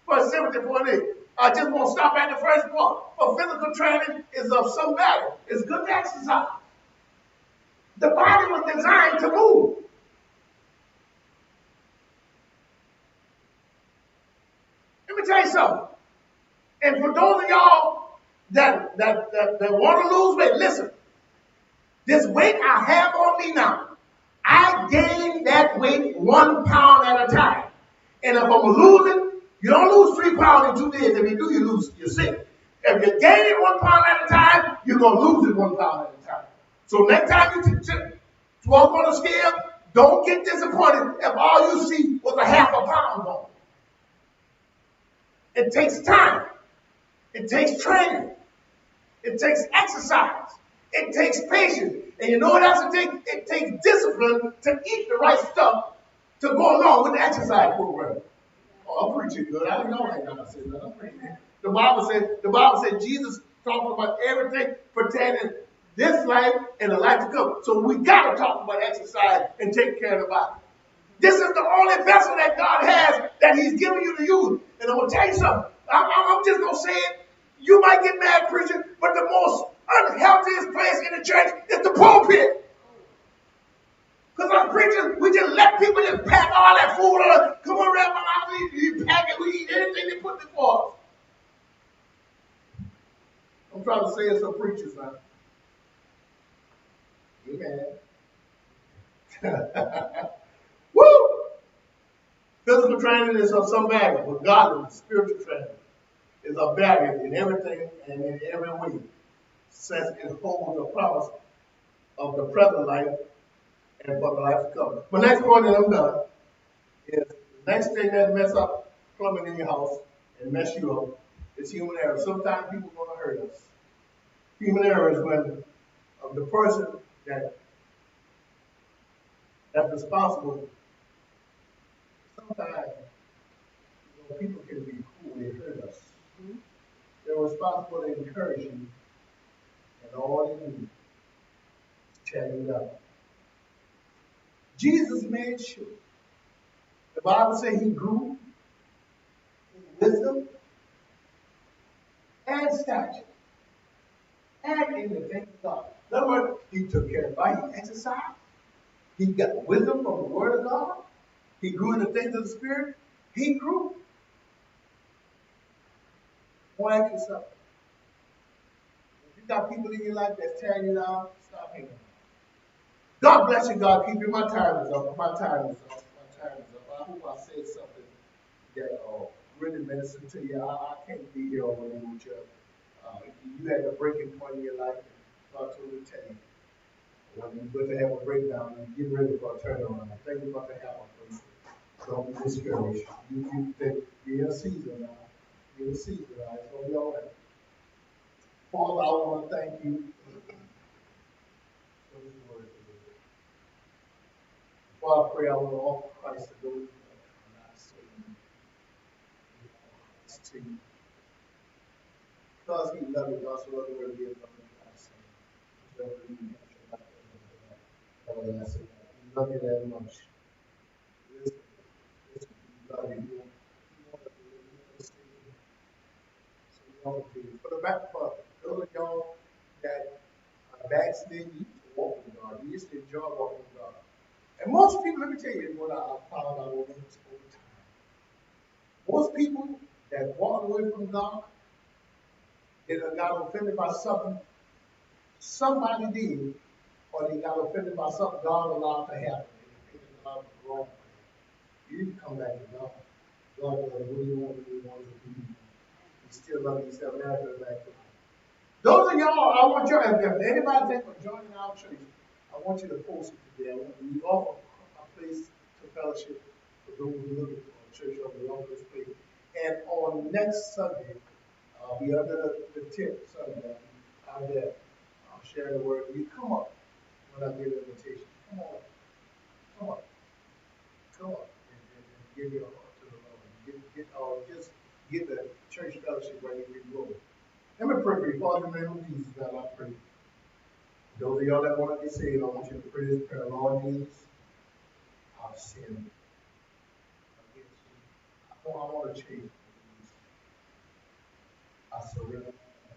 1 Timothy 4:8. I just won't stop at the first part. For physical training is of some value. It's good to exercise. The body was designed to move. Let me tell you something. And for those of y'all that want to lose weight, listen. This weight I have on me now, I gain that weight 1 pound at a time. And if I'm losing, you don't lose 3 pounds in 2 days. If you do, you lose, you're sick. If you gain it 1 pound at a time, you're going to lose it 1 pound at a time. So next time you walk on a scale, don't get disappointed if all you see was a half a pound on. It takes time. It takes training. It takes exercise. It takes patience. And you know what else it takes? It takes discipline to eat the right stuff to go along with the exercise program. Oh, I'm preaching good. I didn't know that God said that. I'm preaching. The Bible said Jesus talked about everything pertaining to this life and the life to come. So we got to talk about exercise and take care of the body. This is the only vessel that God has that He's giving you to use. And I'm going to tell you something. I'm just going to say it. You might get mad, preacher, but the most unhealthiest place in the church is the pulpit. Because our preachers, we just let people just pack all that food on. Come on, Rabbi, we pack it, we eat anything they put before us. I'm trying to say it some preachers now. Amen. Woo! Physical training is of some value, but godly, spiritual training is of value in everything and in every way, since it holds the promise of the present life and for the life to come. My next point, and I'm done, is the next thing that mess up plumbing in your house and mess you up is human error. Sometimes people are going to hurt us. Human error is when the person that's responsible. Sometimes people can be cool, they hurt us. They're responsible to encourage you, and all they do is tear you down. Jesus made sure. The Bible says He grew in wisdom and stature and in the things of God. In other words, He took care of body, He exercised, He got wisdom from the Word of God, He grew in the things of the Spirit, He grew. Why ask yourself? If you got people in your life that's tearing you down, stop hanging. God bless you, God keep you. My time is up. My time is up. My time is up. I hope I said something that really ministered to you. I can't be here all day with you. You had a breaking point in your life, and God told me to tell you When you're going to have a breakdown, you get ready for a turnaround. Things about to happen for you. Don't be discouraged. You think you're in a season now. You're in a season now. It's going to be all right. Father, I want to thank you for this word today. Father, I pray I want to offer Christ to those who are not saved. Christ to you. Because he loved us, also loved the word he has loved us. Everlasting. We love you that much. Listen, we love you. You want to be so we want to be. For the back part, those of y'all that are backslidden, you used to walk with God. You used to enjoy walking with God. And most people, let me tell you what I found out over time. Most people that walk away from God, they got offended by something somebody did, or they got offended by something God allowed to happen. They think God was wrong. You need to come back to God. God does what He wants to do. He still loves you. He still married back to Him. Those of y'all, I want you, if anybody think of joining our church, I want you to post it today. We offer a place to fellowship for those who are looking for a church on the longest place. And on next Sunday, I'll be under the tent Sunday. I'll be out there. I'll share the word. You come up when I give the invitation. Come on. Come on. Come on. And give your heart to the Lord. Just get the church fellowship where you can go. Let me pray for you. Father, in the name of Jesus, God, I pray. Those of y'all that want to be saved, I want you to pray this prayer. Lord Jesus, I've sinned against you. I want to change. I surrender. I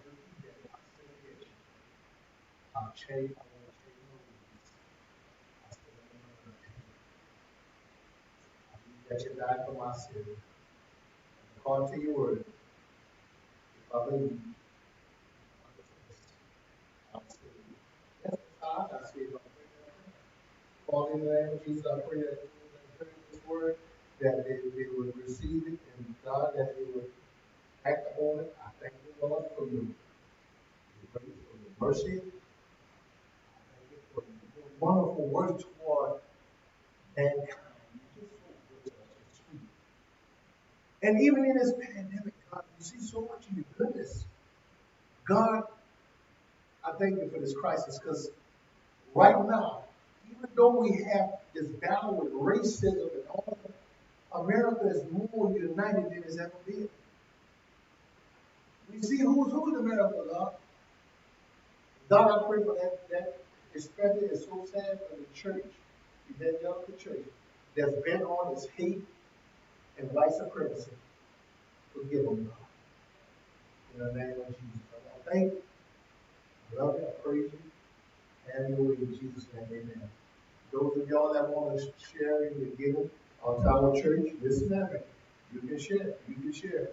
sin against you. I've changed. I want to change my ways. I surrender my life to you. I believe that you died for my sin. According to your word, if I believe, I'll save you. That's how I got saved. Father, in the name of Jesus, I pray that those that heard this word, that they would receive it, and God, that they would act on it. I thank you, Lord, for your grace, for your mercy. I thank you for your wonderful work toward mankind. You're just so good to us, so sweet. And even in this pandemic, God, you see so much of your goodness. God, I thank you for this crisis, because right now, even though we have this battle with racism and all that, America is more united than it's ever been. We see who's in America, God. God, I pray for that especially is so sad for the church, the evangelical church, that's been on this hate and white supremacy. Forgive them, God. In the name of Jesus. I thank you. I love you. I praise you. Have your way in Jesus' name. Amen. Those of y'all that want to share in your giving on Tower Church, listen to me. You can share. You can share.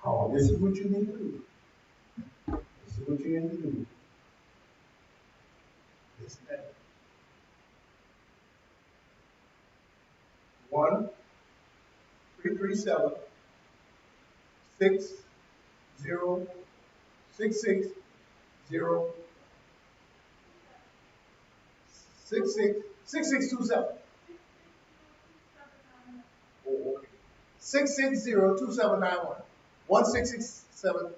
Oh, this is what you need to do. This is what you need to do. Listen to me. 1-337-6066-0. 6627. Oh, okay. 660-2791. 1667.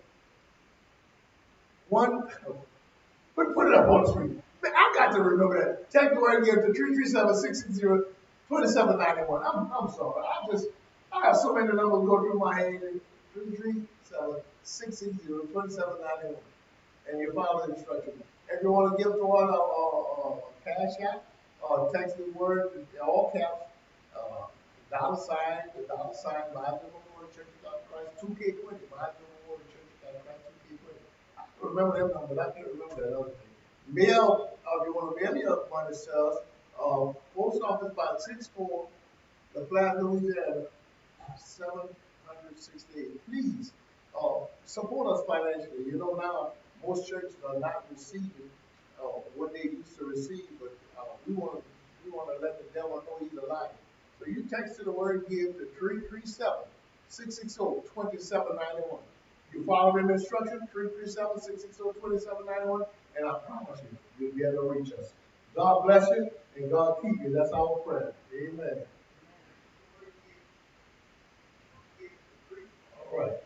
Put it up on the screen. Man, I got to remember that. Text the word again to 337-660-2791. I'm sorry. I have so many numbers go through my head. 337-660-2791. And your father instructed me. If you want to give toward a cash app, text the word in all caps, the dollar sign, Bible Memorial Church of God Christ, 2K20, Bible Memorial Church of God Christ, 2K20. I can remember that number, but I can't remember that other thing. Mail, if you want to mail your money to us, Post Office Box 64, La Platte, Louisiana, 768. Please support us financially. You know, now most churches are not receiving what they used to receive, but we want to let the devil know he's a liar. So you text to the word give to 337-660-2791. You follow them instructions, 337-660-2791, and I promise you, you'll be yet reach us. God bless you and God keep you. That's our prayer. Amen. All right.